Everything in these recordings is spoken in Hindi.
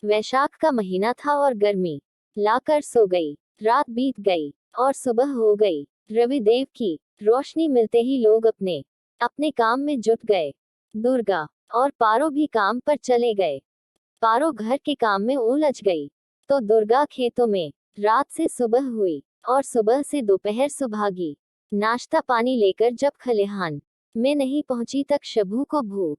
वैशाख का महीना था और गर्मी लाकर सो गई। रात बीत गई और सुबह हो गई। रविदेव की रोशनी मिलते ही लोग अपने अपने काम में जुट गए। दुर्गा और पारो भी काम पर चले गए। पारो घर के काम में उलझ गई तो दुर्गा खेतों में। रात से सुबह हुई और सुबह से दोपहर सुभागी नाश्ता पानी लेकर जब खलिहान में नहीं पहुंची तक शंभू को भूख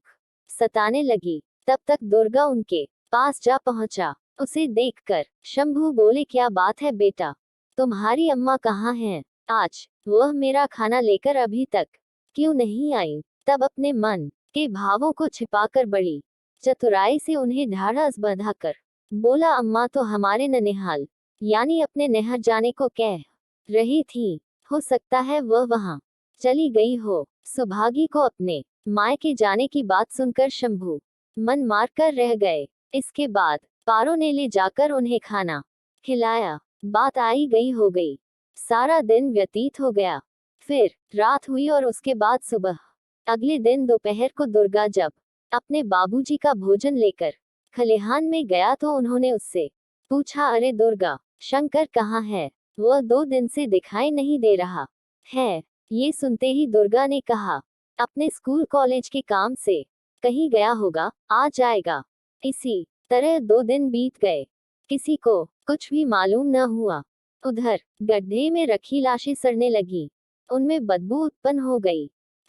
सताने लगी। तब तक दुर्गा उनके पास जा पहुंचा। उसे देखकर शंभू बोले, क्या बात है बेटा, तुम्हारी अम्मा कहाँ हैं? आज वह मेरा खाना लेकर अभी तक क्यों नहीं आई? तब अपने मन के भावों को छिपाकर बड़ी चतुराई से उन्हें ढाढ़स बंधाकर बोला, अम्मा तो हमारे ननिहाल यानी अपने नहर जाने को कह रही थी। हो सकता है वह वहां चली गई हो। सुभागी को अपने मायके जाने की बात सुनकर शंभू मन मार कर रह गए। इसके बाद पारो ने ले जाकर उन्हें खाना खिलाया। बात आई गई हो गई। सारा दिन व्यतीत हो गया। फिर रात हुई और उसके बाद सुबह। अगले दिन दोपहर को दुर्गा जब अपने बाबूजी का भोजन लेकर खलिहान में गया तो उन्होंने उससे पूछा, अरे दुर्गा, शंकर कहाँ है? वह 2 दिन से दिखाई नहीं दे रहा है। ये सुनते ही दुर्गा ने कहा, अपने स्कूल कॉलेज के काम से कहीं गया होगा, आ जाएगा। इसी तरह 2 दिन बीत गए। किसी को कुछ भी मालूम न हुआ। उधर गड्ढे में रखी लाशें सड़ने लगी। उनमें बदबू उत्पन्न हो गई।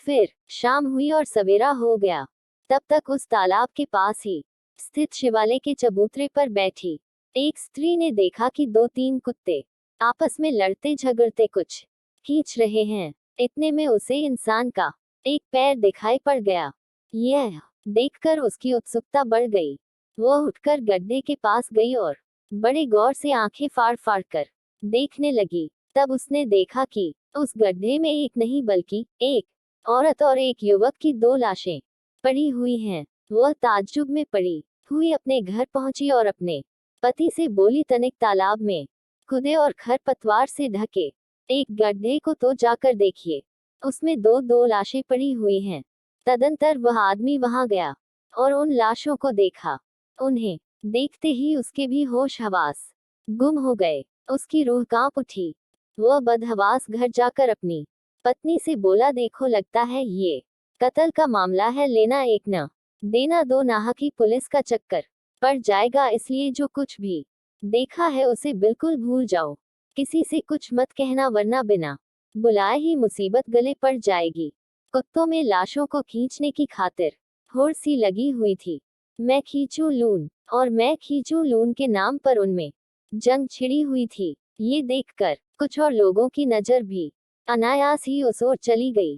फिर शाम हुई और सवेरा हो गया। तब तक उस तालाब के पास ही स्थित शिवालय के चबूतरे पर बैठी एक स्त्री ने देखा कि 2-3 कुत्ते आपस में लड़ते झगड़ते कुछ खींच रहे हैं। इतने में उसे इंसान का एक पैर दिखाई पड़ गया। यह देखकर उसकी उत्सुकता बढ़ गई। वह उठकर गड्ढे के पास गई और बड़े गौर से आंखें फाड़ फाड़ कर देखने लगी। तब उसने देखा कि उस गड्ढे में एक नहीं बल्कि एक औरत और एक युवक की 2 लाशें पड़ी हुई हैं। वह ताज्जुब में पड़ी हुई अपने घर पहुंची और अपने पति से बोली, तनिक तालाब में खुदे और खरपतवार से ढके एक गड्ढे को तो जाकर देखिए, उसमें 2 लाशें पड़ी हुई हैं। तदंतर वह आदमी वहां गया और उन लाशों को देखा। उन्हें देखते ही उसके भी होश हवास गुम हो गए। उसकी रूह कांप उठी। वह बदहवास घर जाकर अपनी पत्नी से बोला, देखो लगता है ये कत्ल का मामला है, लेना एक न देना 2 नाहक ही पुलिस का चक्कर पड़ जाएगा, इसलिए जो कुछ भी देखा है उसे बिल्कुल भूल जाओ। किसी से कुछ मत कहना वरना बिना बुलाए ही मुसीबत गले पड़ जाएगी। कुत्तों में लाशों को खींचने की खातिर होड़ सी लगी हुई थी। मैं खींचूं लून और मैं खींचूं लून के नाम पर उनमें जंग छिड़ी हुई थी। ये देखकर कुछ और लोगों की नजर भी अनायास ही उस ओर चली गई।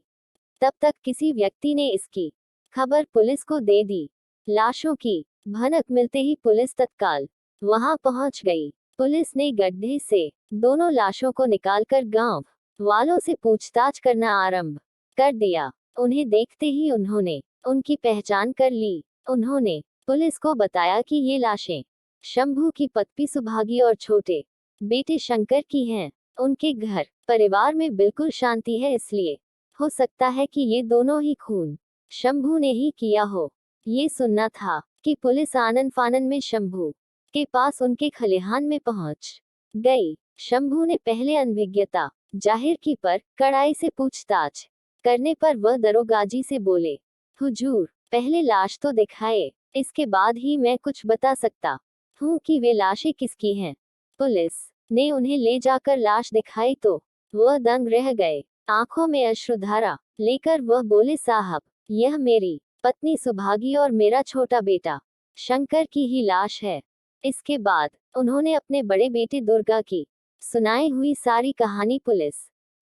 तब तक किसी व्यक्ति ने इसकी खबर पुलिस को दे दी। लाशों की भनक मिलते ही पुलिस तत्काल वहां पहुंच गई। पुलिस ने गड्ढे से दोनों लाशों को निकालकर गांव वालों से पूछताछ करना आरंभ कर दिया। उन्हें देखते ही उन्होंने उनकी पहचान कर ली। उन्होंने पुलिस को बताया कि ये लाशें शंभू की पत्नी सुभागी और छोटे बेटे शंकर की हैं। उनके घर परिवार में बिल्कुल शांति है, इसलिए हो सकता है कि ये दोनों ही खून शंभू ने ही किया हो। ये सुनना था कि पुलिस आनन फानन में शंभू के पास उनके खलिहान में पहुंच गई। शंभू ने पहले अनभिज्ञता जाहिर की, पर कड़ाई से पूछताछ करने पर वह दरोगाजी से बोले, हुजूर, पहले लाश तो दिखाए, इसके बाद ही मैं कुछ बता सकता हूँ कि वे लाशें किसकी हैं। पुलिस ने उन्हें ले जाकर लाश दिखाई तो वह दंग रह गए। आंखों में अश्रुधारा लेकर वह बोले, साहब, यह मेरी पत्नी सुभागी और मेरा छोटा बेटा शंकर की ही लाश है। इसके बाद उन्होंने अपने बड़े बेटे दुर्गा की सुनाई हुई सारी कहानी पुलिस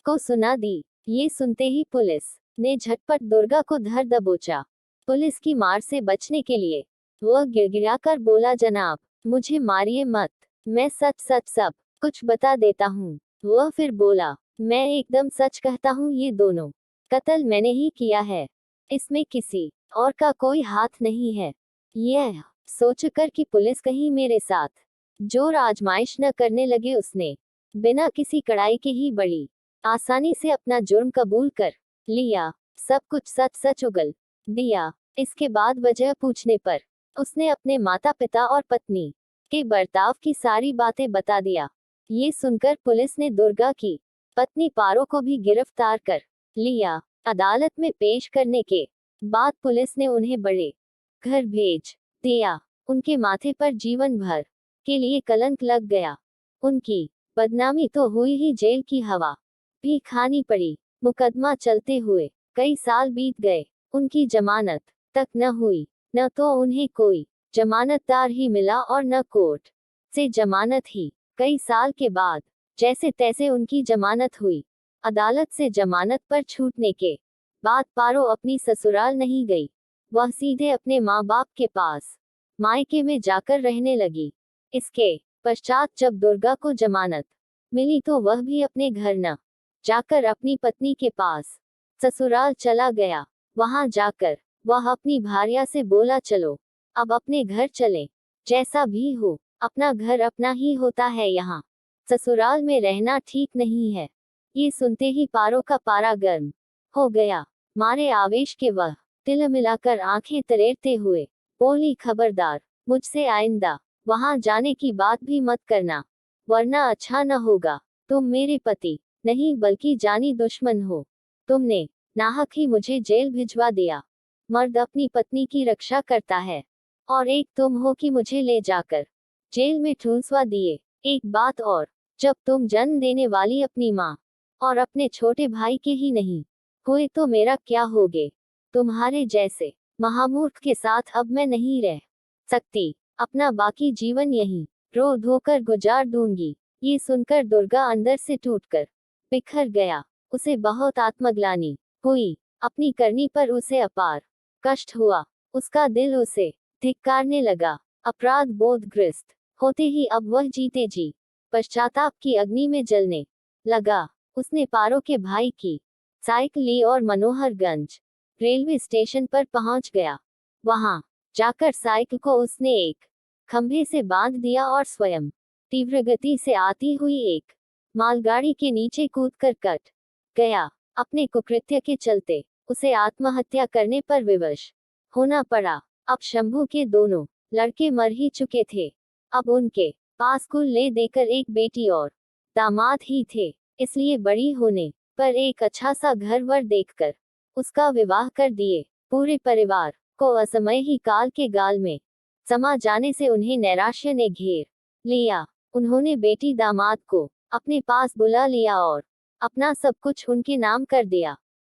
को सुना दी। ये सुनते ही पुलिस ने झटपट दुर्गा को धर दबोचा। पुलिस की मार से बचने के लिए वह गिड़गिड़ाकर बोला, जनाब, मुझे मारिए मत, मैं सच सच सब कुछ बता देता हूँ। वह फिर बोला, मैं एकदम सच कहता हूँ, ये दोनों कत्ल मैंने ही किया है, इसमें किसी और का कोई हाथ नहीं है। यह सोचकर कि पुलिस कहीं मेरे साथ जोर आजमाइश न करने लगे, उसने बिना किसी कड़ाई के ही बड़ी आसानी से अपना जुर्म कबूल कर लिया। सब कुछ सच सच उगल दिया। इसके बाद वजह पूछने पर उसने अपने माता पिता और पत्नी उसके बर्ताव की सारी बातें बता दिया। ये सुनकर पुलिस ने दुर्गा की पत्नी पारो को भी गिरफ्तार कर लिया। अदालत में पेश करने के बाद पुलिस ने उन्हें बड़े घर भेज दिया। उनके माथे पर जीवन भर के लिए कलंक लग गया। उनकी बदनामी तो हुई ही, जेल की हवा भी खानी पड़ी। मुकदमा चलते हुए कई साल बीत गए। उनकी जमानत तक न हुई। न तो उन्हें कोई जमानतदार ही मिला और न कोर्ट से जमानत ही। कई साल के बाद जैसे तैसे उनकी जमानत हुई। अदालत से जमानत पर छूटने के बाद पारो अपनी ससुराल नहीं गई। वह सीधे अपने माँ बाप के पास मायके में जाकर रहने लगी। इसके पश्चात जब दुर्गा को जमानत मिली तो वह भी अपने घर न जाकर अपनी पत्नी के पास ससुराल चला गया। वहां जाकर वह अपनी भार्या से बोला, चलो अब अपने घर चलें। जैसा भी हो, अपना घर अपना ही होता है, यहाँ ससुराल में रहना ठीक नहीं है। ये सुनते ही पारो का पारा गर्म हो गया। मारे आवेश के वह तिल मिलाकर आंखें तरेरते हुए बोली, खबरदार, मुझसे आइंदा वहां जाने की बात भी मत करना, वरना अच्छा न होगा। तुम मेरे पति नहीं बल्कि जानी दुश्मन हो। तुमने नाहक ही मुझे जेल भिजवा दिया। मर्द अपनी पत्नी की रक्षा करता है और एक तुम हो कि मुझे ले जाकर जेल में ठूंसवा दिए। एक बात और, जब तुम जन्म देने वाली अपनी माँ और अपने छोटे भाई के ही नहीं हुए तो मेरा क्या होगे? तुम्हारे जैसे महामूर्ख के साथ अब मैं नहीं रह सकती। अपना बाकी जीवन यहीं रो धोकर गुजार दूंगी। ये सुनकर दुर्गा अंदर से टूटकर बिखर गया। उसे बहुत आत्मग्लानि हुई। अपनी करनी पर उसे अपार कष्ट हुआ। उसका दिल उसे धिक्कारने लगा। अपराध बोधग्रस्त होते ही अब वह जीते जी पश्चाताप की अग्नि में जलने लगा। उसने पारो के भाई की साइकिल ली और मनोहरगंज रेलवे स्टेशन पर पहुंच गया। वहां जाकर साइकिल को उसने एक खंभे से बांध दिया और स्वयं तीव्र गति से आती हुई एक मालगाड़ी के नीचे कूदकर कट गया। अपने कुकृत्य के चलते उसे आत्महत्या करने पर विवश होना पड़ा। अब शंभू के दोनों लड़के मर ही चुके थे। अब उनके पास कुल ले देकर एक बेटी और दामाद ही थे। इसलिए बड़ी होने पर एक अच्छा सा घर वर देखकर उसका विवाह कर दिए। पूरे परिवार को असमय ही काल के गाल में समा जाने से उन्हें नैराश्य ने घेर लिया। उन्होंने बेटी दामाद को अपने पास बुला लिया और अपना सब कुछ उनके नाम कर दिया।